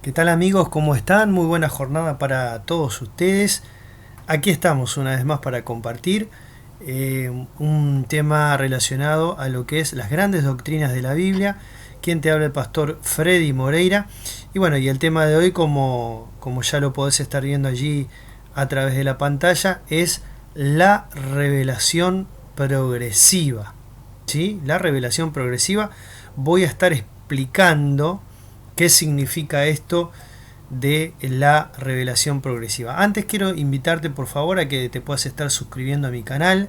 ¿Qué tal amigos? ¿Cómo están? Muy buena jornada para todos ustedes. Aquí estamos una vez más para compartir un tema relacionado a lo que es las grandes doctrinas de la Biblia. Quien te habla el pastor Freddy Moreira. Y bueno, y el tema de hoy, como ya lo podés estar viendo allí a través de la pantalla, es la revelación progresiva. ¿Sí? La revelación progresiva. Voy a estar explicando qué significa esto de la revelación progresiva. Antes quiero invitarte por favor a que te puedas estar suscribiendo a mi canal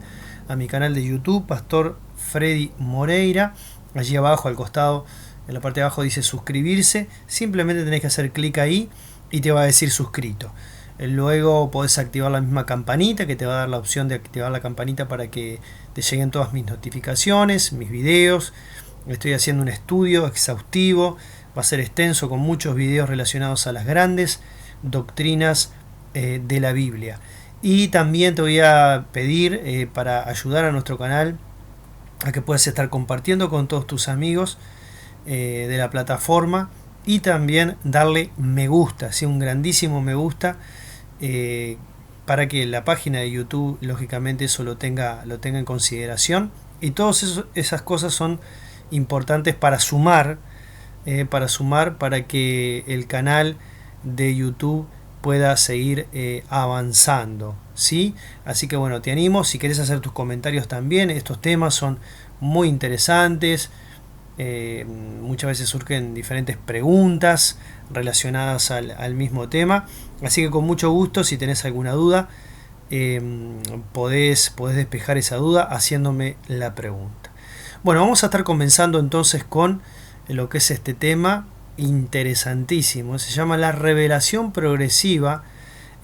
de YouTube, Pastor Freddy Moreira. Allí abajo al costado, en la parte de abajo dice suscribirse. Simplemente tenés que hacer clic ahí y te va a decir suscrito. Luego podés activar la misma campanita que te va a dar la opción de activar la campanita para que te lleguen todas mis notificaciones, mis videos. Estoy haciendo un estudio exhaustivo, va a ser extenso con muchos videos relacionados a las grandes doctrinas de la Biblia. Y también te voy a pedir para ayudar a nuestro canal a que puedas estar compartiendo con todos tus amigos de la plataforma y también darle me gusta, ¿sí? Un grandísimo me gusta para que la página de YouTube lógicamente eso lo tenga en consideración. Y todas esas cosas son importantes para que el canal de YouTube pueda seguir avanzando, ¿sí? Así que bueno, te animo, si querés hacer tus comentarios también, estos temas son muy interesantes, muchas veces surgen diferentes preguntas relacionadas al mismo tema, así que con mucho gusto, si tenés alguna duda, podés despejar esa duda haciéndome la pregunta. Bueno, vamos a estar comenzando entonces con lo que es este tema interesantísimo. Se llama la revelación progresiva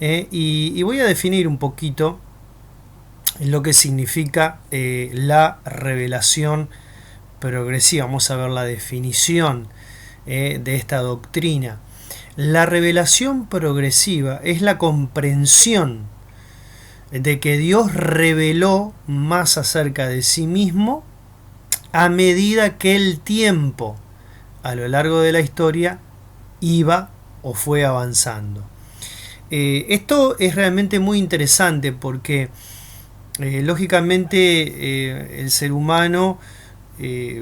y voy a definir un poquito lo que significa la revelación progresiva. Vamos a ver la definición de esta doctrina. La revelación progresiva es la comprensión de que Dios reveló más acerca de sí mismo a medida que el tiempo a lo largo de la historia iba o fue avanzando. Esto es realmente muy interesante porque lógicamente el ser humano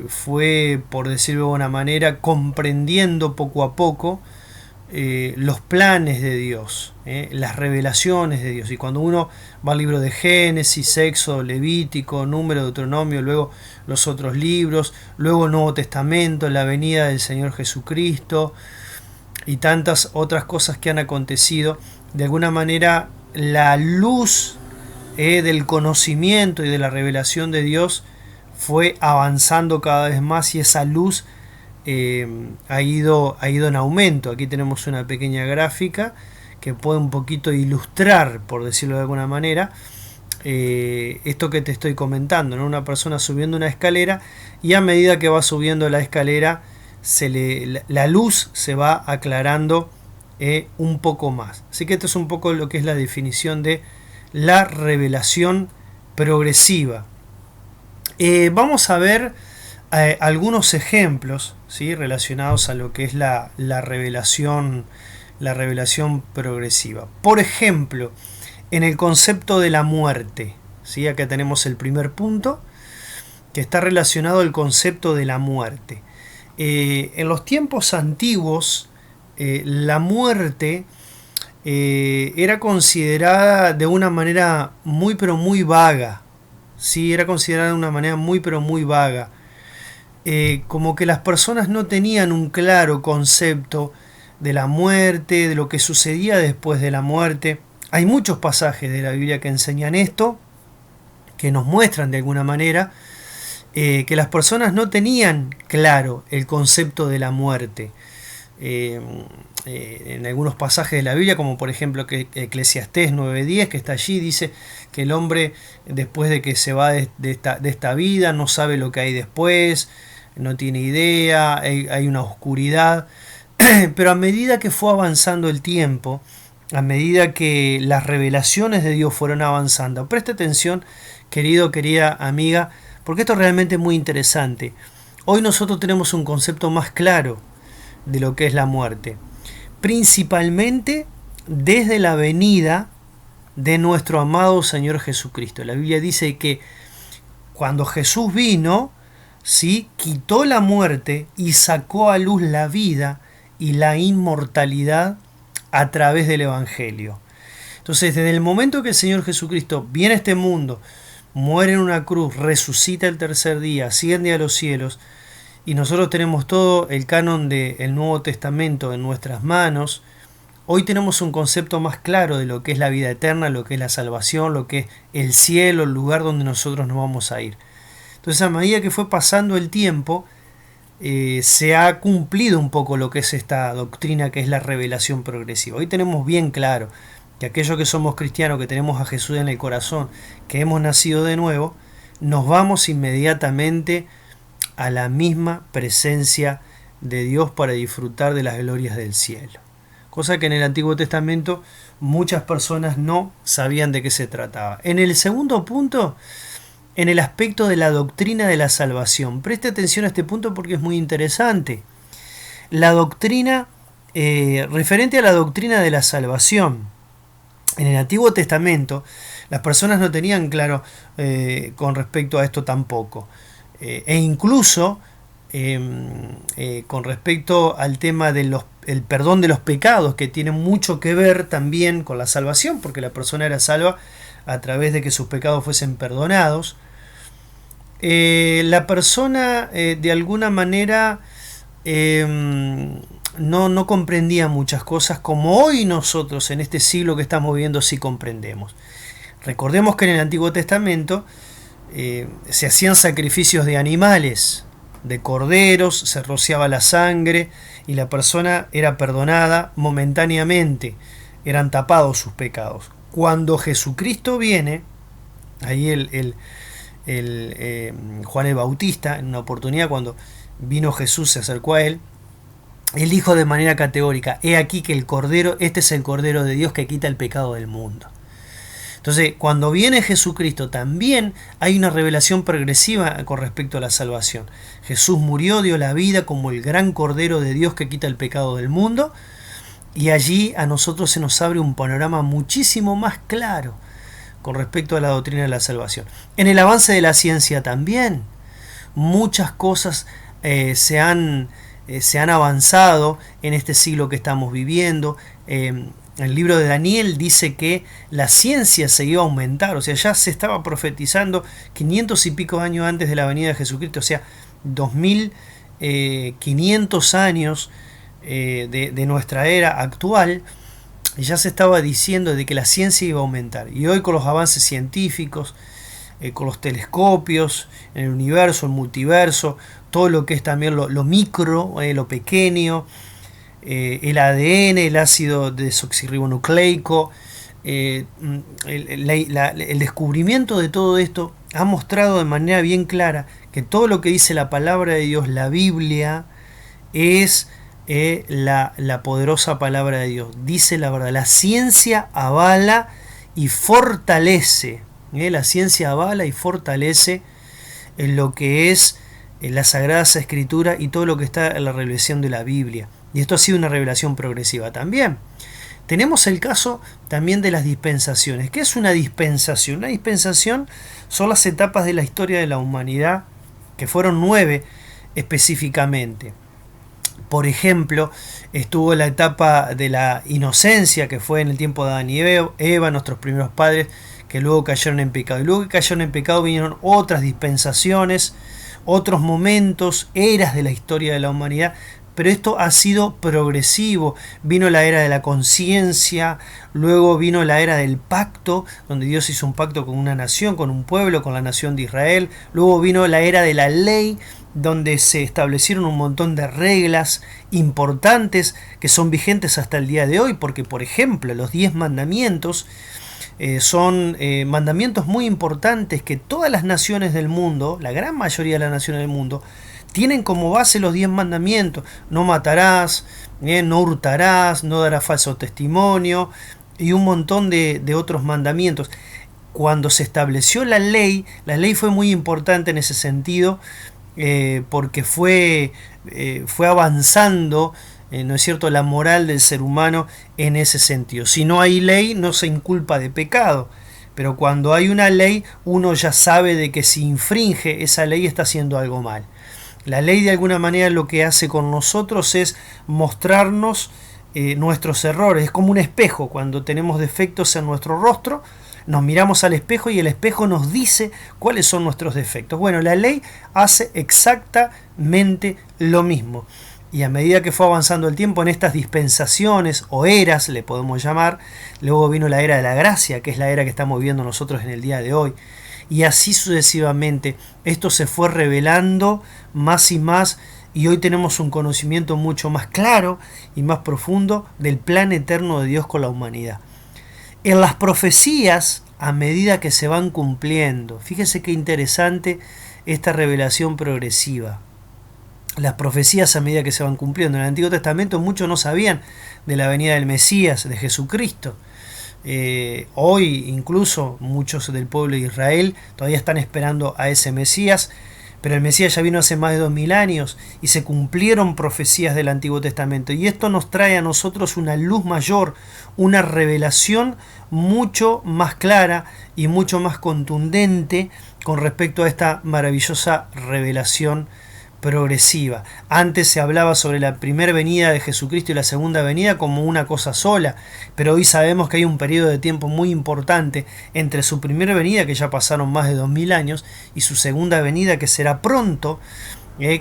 fue, por decirlo de alguna manera, comprendiendo poco a poco los planes de Dios, las revelaciones de Dios. Y cuando uno va al libro de Génesis, Éxodo, Levítico, Número, Deuteronomio, luego los otros libros, luego el Nuevo Testamento, la venida del Señor Jesucristo y tantas otras cosas que han acontecido, de alguna manera la luz del conocimiento y de la revelación de Dios fue avanzando cada vez más y esa luz ha ido en aumento. Aquí tenemos una pequeña gráfica que puede un poquito ilustrar, por decirlo de alguna manera, esto que te estoy comentando, ¿no? Una persona subiendo una escalera y a medida que va subiendo la escalera la luz se va aclarando un poco más. Así que esto es un poco lo que es la definición de la revelación progresiva. Vamos a ver algunos ejemplos, ¿sí? Relacionados a lo que es la revelación progresiva. Por ejemplo, en el concepto de la muerte, ¿sí? Acá tenemos el primer punto que está relacionado al concepto de la muerte. En los tiempos antiguos, la muerte era considerada de una manera muy pero muy vaga. Sí, era considerada de una manera muy pero muy vaga. Como que las personas no tenían un claro concepto de la muerte, de lo que sucedía después de la muerte. Hay muchos pasajes de la Biblia que enseñan esto, que nos muestran de alguna manera que las personas no tenían claro el concepto de la muerte. En algunos pasajes de la Biblia, como por ejemplo que Eclesiastés 9:10, que está allí, dice que el hombre después de que se va de esta vida no sabe lo que hay después, no tiene idea, hay una oscuridad. Pero a medida que fue avanzando el tiempo, a medida que las revelaciones de Dios fueron avanzando, preste atención, querida amiga, porque esto es realmente muy interesante. Hoy nosotros tenemos un concepto más claro de lo que es la muerte. principalmente desde la venida de nuestro amado Señor Jesucristo. La Biblia dice que cuando Jesús vino, ¿sí?, quitó la muerte y sacó a luz la vida y la inmortalidad a través del Evangelio. Entonces, desde el momento que el Señor Jesucristo viene a este mundo, muere en una cruz, resucita el tercer día, asciende a los cielos, y nosotros tenemos todo el canon del Nuevo Testamento en nuestras manos, hoy tenemos un concepto más claro de lo que es la vida eterna, lo que es la salvación, lo que es el cielo, el lugar donde nosotros nos vamos a ir. Entonces, a medida que fue pasando el tiempo, se ha cumplido un poco lo que es esta doctrina que es la revelación progresiva. Hoy tenemos bien claro que aquellos que somos cristianos, que tenemos a Jesús en el corazón, que hemos nacido de nuevo, nos vamos inmediatamente a la misma presencia de Dios para disfrutar de las glorias del cielo. Cosa que en el Antiguo Testamento muchas personas no sabían de qué se trataba. En el segundo punto, en el aspecto de la doctrina de la salvación. Preste atención a este punto porque es muy interesante. La doctrina, referente a la doctrina de la salvación. En el Antiguo Testamento, las personas no tenían claro con respecto a esto tampoco. E incluso con respecto al tema del perdón de los pecados, que tiene mucho que ver también con la salvación, porque la persona era salva a través de que sus pecados fuesen perdonados. La persona de alguna manera no comprendía muchas cosas como hoy nosotros en este siglo que estamos viviendo sí comprendemos. Recordemos que en el Antiguo Testamento se hacían sacrificios de animales, de corderos, se rociaba la sangre y la persona era perdonada momentáneamente, eran tapados sus pecados. Cuando Jesucristo viene, ahí Juan el Bautista, en una oportunidad cuando vino Jesús, se acercó a él dijo de manera categórica: he aquí que el Cordero, este es el Cordero de Dios que quita el pecado del mundo. Entonces, cuando viene Jesucristo, también hay una revelación progresiva con respecto a la salvación. Jesús murió, dio la vida como el gran Cordero de Dios que quita el pecado del mundo, y allí a nosotros se nos abre un panorama muchísimo más claro con respecto a la doctrina de la salvación. En el avance de la ciencia también, muchas cosas se han avanzado en este siglo que estamos viviendo. El libro de Daniel dice que la ciencia se iba a aumentar, o sea, ya se estaba profetizando 500 y pico años antes de la venida de Jesucristo, o sea, 2500 años de nuestra era actual. Ya se estaba diciendo de que la ciencia iba a aumentar, y hoy con los avances científicos, con los telescopios en el universo, el multiverso, todo lo que es también lo micro, lo pequeño, el ADN, el ácido desoxirribonucleico, el descubrimiento de todo esto ha mostrado de manera bien clara que todo lo que dice la palabra de Dios, la Biblia, es la poderosa palabra de Dios. Dice la verdad. La ciencia avala y fortalece. La ciencia avala y fortalece en lo que es las Sagradas Escrituras y todo lo que está en la revelación de la Biblia. Y esto ha sido una revelación progresiva también. Tenemos el caso también de las dispensaciones. ¿Qué es una dispensación? Una dispensación son las etapas de la historia de la humanidad, que fueron 9 específicamente. Por ejemplo, estuvo la etapa de la inocencia, que fue en el tiempo de Adán y Eva, nuestros primeros padres, que luego cayeron en pecado. Y luego que cayeron en pecado vinieron otras dispensaciones, otros momentos, eras de la historia de la humanidad, pero esto ha sido progresivo. Vino la era de la conciencia, luego vino la era del pacto, donde Dios hizo un pacto con una nación, con un pueblo, con la nación de Israel. Luego vino la era de la ley, donde se establecieron un montón de reglas importantes que son vigentes hasta el día de hoy, porque por ejemplo los 10 mandamientos son mandamientos muy importantes que todas las naciones del mundo, la gran mayoría de las naciones del mundo, tienen como base los 10 mandamientos. No matarás, no hurtarás, no darás falso testimonio y un montón de otros mandamientos. Cuando se estableció la ley fue muy importante en ese sentido, porque fue avanzando ¿no es cierto?, la moral del ser humano en ese sentido. Si no hay ley, no se inculpa de pecado. Pero cuando hay una ley, uno ya sabe de que si infringe esa ley está haciendo algo mal. La ley de alguna manera lo que hace con nosotros es mostrarnos nuestros errores. Es como un espejo. Cuando tenemos defectos en nuestro rostro, nos miramos al espejo y el espejo nos dice cuáles son nuestros defectos. Bueno, la ley hace exactamente lo mismo. Y a medida que fue avanzando el tiempo en estas dispensaciones o eras, le podemos llamar, luego vino la era de la gracia, que es la era que estamos viviendo nosotros en el día de hoy. Y así sucesivamente, esto se fue revelando más y más, y hoy tenemos un conocimiento mucho más claro y más profundo del plan eterno de Dios con la humanidad. En las profecías, a medida que se van cumpliendo, fíjese qué interesante esta revelación progresiva. Las profecías a medida que se van cumpliendo. En el Antiguo Testamento muchos no sabían de la venida del Mesías, de Jesucristo. Hoy incluso muchos del pueblo de Israel todavía están esperando a ese Mesías, pero el Mesías ya vino hace más de 2000 años y se cumplieron profecías del Antiguo Testamento, y esto nos trae a nosotros una luz mayor, una revelación mucho más clara y mucho más contundente con respecto a esta maravillosa revelación progresiva. Antes se hablaba sobre la primera venida de Jesucristo y la segunda venida como una cosa sola, pero hoy sabemos que hay un periodo de tiempo muy importante entre su primera venida, que ya pasaron más de 2000 años, y su segunda venida, que será pronto,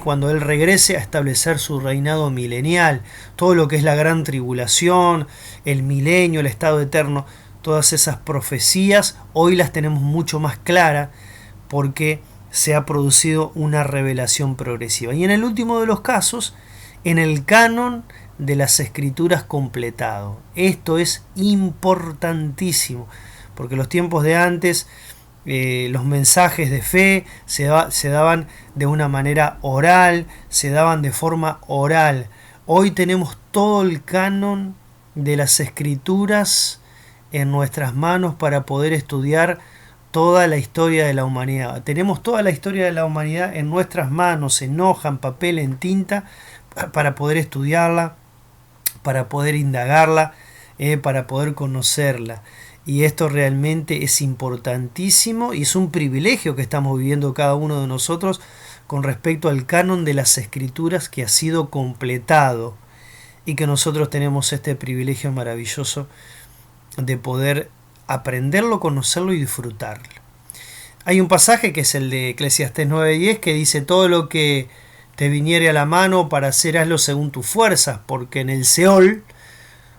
cuando Él regrese a establecer su reinado milenial. Todo lo que es la gran tribulación, el milenio, el estado eterno, todas esas profecías hoy las tenemos mucho más claras porque se ha producido una revelación progresiva. Y en el último de los casos, en el canon de las escrituras completado. Esto es importantísimo, porque los tiempos de antes, los mensajes de fe se daban de una manera oral, se daban de forma oral. Hoy tenemos todo el canon de las escrituras en nuestras manos para poder estudiar toda la historia de la humanidad. Tenemos toda la historia de la humanidad en nuestras manos, en hoja, en papel, en tinta, para poder estudiarla, para poder indagarla, para poder conocerla. Y esto realmente es importantísimo y es un privilegio que estamos viviendo cada uno de nosotros con respecto al canon de las escrituras que ha sido completado, y que nosotros tenemos este privilegio maravilloso de poder aprenderlo, conocerlo y disfrutarlo. Hay un pasaje que es el de Eclesiastés 9:10 que dice: todo lo que te viniere a la mano para hacer, hazlo según tus fuerzas, porque en el Seol,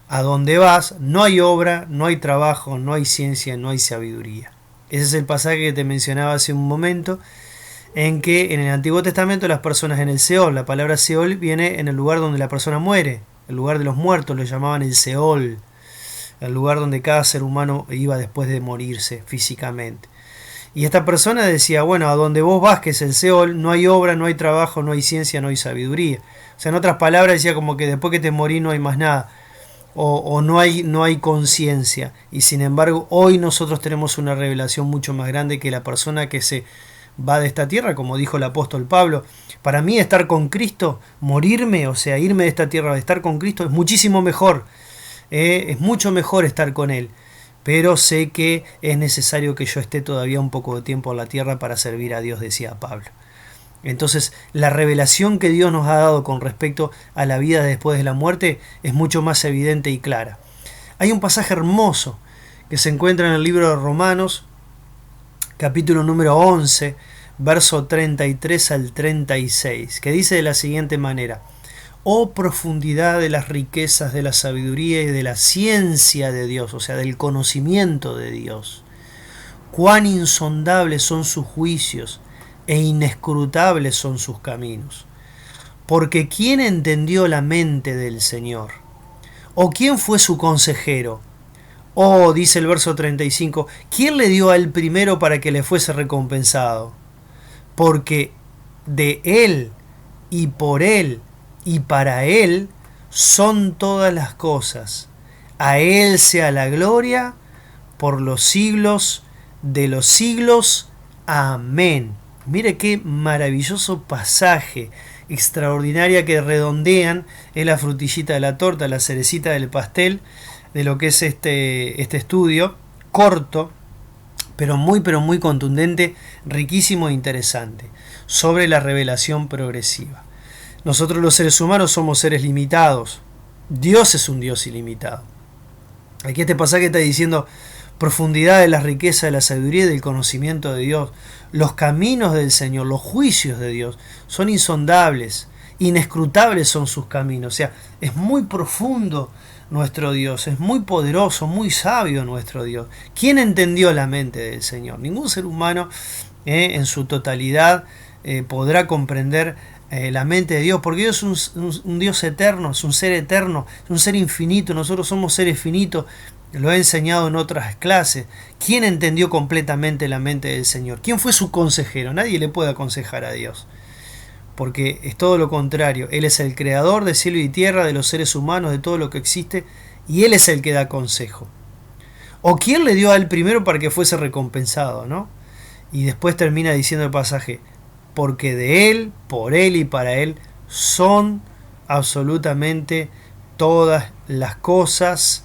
a donde vas, no hay obra, no hay trabajo, no hay ciencia, no hay sabiduría. Ese es el pasaje que te mencionaba hace un momento, en que en el Antiguo Testamento las personas en el Seol, la palabra Seol viene en el lugar donde la persona muere, el lugar de los muertos, lo llamaban el Seol, el lugar donde cada ser humano iba después de morirse físicamente. Y esta persona decía: bueno, a donde vos vas, que es el Seol, no hay obra, no hay trabajo, no hay ciencia, no hay sabiduría. O sea, en otras palabras decía como que después que te morís no hay más nada, o no hay conciencia. Y sin embargo hoy nosotros tenemos una revelación mucho más grande, que la persona que se va de esta tierra, como dijo el apóstol Pablo: para mí estar con Cristo, morirme, o sea, irme de esta tierra, estar con Cristo es muchísimo mejor. Es mucho mejor estar con Él, pero sé que es necesario que yo esté todavía un poco de tiempo en la tierra para servir a Dios, decía Pablo. Entonces, la revelación que Dios nos ha dado con respecto a la vida después de la muerte es mucho más evidente y clara. Hay un pasaje hermoso que se encuentra en el libro de Romanos, capítulo número 11, verso 33 al 36, que dice de la siguiente manera: oh profundidad de las riquezas de la sabiduría y de la ciencia de Dios, o sea, del conocimiento de Dios. Cuán insondables son sus juicios e inescrutables son sus caminos. Porque ¿quién entendió la mente del Señor? ¿O quién fue su consejero? Oh, dice el verso 35, ¿quién le dio a él primero para que le fuese recompensado? Porque de Él y por Él y para Él son todas las cosas. A Él sea la gloria por los siglos de los siglos. Amén. Mire qué maravilloso pasaje extraordinaria que redondean, es la frutillita de la torta, la cerecita del pastel de lo que es este estudio, corto, pero muy contundente, riquísimo e interesante, sobre la revelación progresiva. Nosotros los seres humanos somos seres limitados. Dios es un Dios ilimitado. Aquí este pasaje está diciendo profundidad de la riqueza de la sabiduría y del conocimiento de Dios. Los caminos del Señor, los juicios de Dios son insondables, inescrutables son sus caminos. O sea, es muy profundo nuestro Dios, es muy poderoso, muy sabio nuestro Dios. ¿Quién entendió la mente del Señor? Ningún ser humano en su totalidad podrá comprender la mente de Dios, porque Dios es un Dios eterno, es un ser infinito. Nosotros somos seres finitos. Lo he enseñado en otras clases. ¿Quién entendió completamente la mente del Señor? ¿Quién fue su consejero? Nadie le puede aconsejar a Dios, porque es todo lo contrario. Él es el creador de cielo y tierra, de los seres humanos, de todo lo que existe, y Él es el que da consejo. ¿O quién le dio a Él primero para que fuese recompensado, ¿no? Y después termina diciendo el pasaje, porque de Él, por Él y para Él son absolutamente todas las cosas.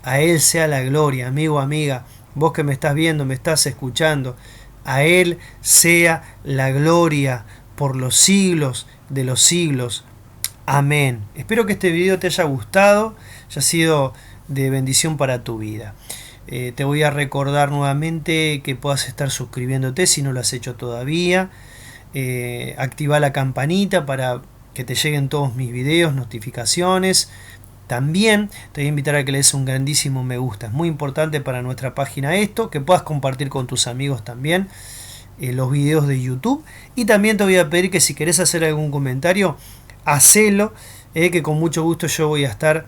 A Él sea la gloria, amigo, amiga, vos que me estás viendo, me estás escuchando, a Él sea la gloria por los siglos de los siglos. Amén. Espero que este video te haya gustado, haya sido de bendición para tu vida. Te voy a recordar nuevamente que puedas estar suscribiéndote si no lo has hecho todavía. Activa la campanita para que te lleguen todos mis videos, notificaciones. También te voy a invitar a que le des un grandísimo me gusta. Es muy importante para nuestra página esto, que puedas compartir con tus amigos también los videos de YouTube. Y también te voy a pedir que si querés hacer algún comentario, hacelo, que con mucho gusto yo voy a estar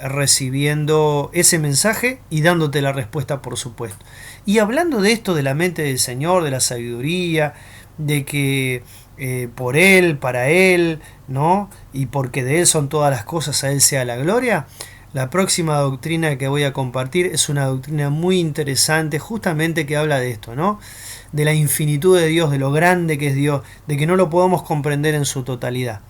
recibiendo ese mensaje y dándote la respuesta, por supuesto. Y hablando de esto, de la mente del Señor, de la sabiduría, de que por Él, para Él, ¿no? Y porque de Él son todas las cosas, a Él sea la gloria. La próxima doctrina que voy a compartir es una doctrina muy interesante, justamente que habla de esto, ¿no? De la infinitud de Dios, de lo grande que es Dios, de que no lo podemos comprender en su totalidad.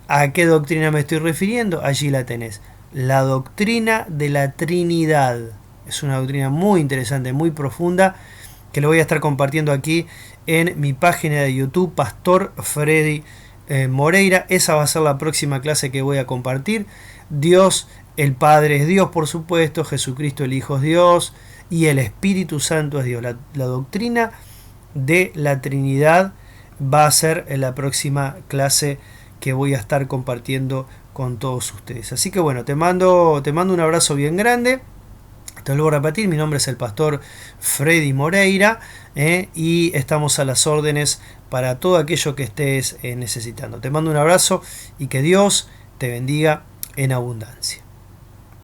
¿A qué doctrina me estoy refiriendo? Allí la tenés. La doctrina de la Trinidad. Es una doctrina muy interesante, muy profunda, que lo voy a estar compartiendo aquí en mi página de YouTube, Pastor Freddy Moreira. Esa va a ser la próxima clase que voy a compartir. Dios el Padre es Dios, por supuesto, Jesucristo el Hijo es Dios y el Espíritu Santo es Dios. La doctrina de la Trinidad va a ser en la próxima clase que voy a estar compartiendo con todos ustedes. Así que bueno, te mando un abrazo bien grande. Te vuelvo a repetir, mi nombre es el Pastor Freddy Moreira y estamos a las órdenes para todo aquello que estés necesitando. Te mando un abrazo y que Dios te bendiga en abundancia.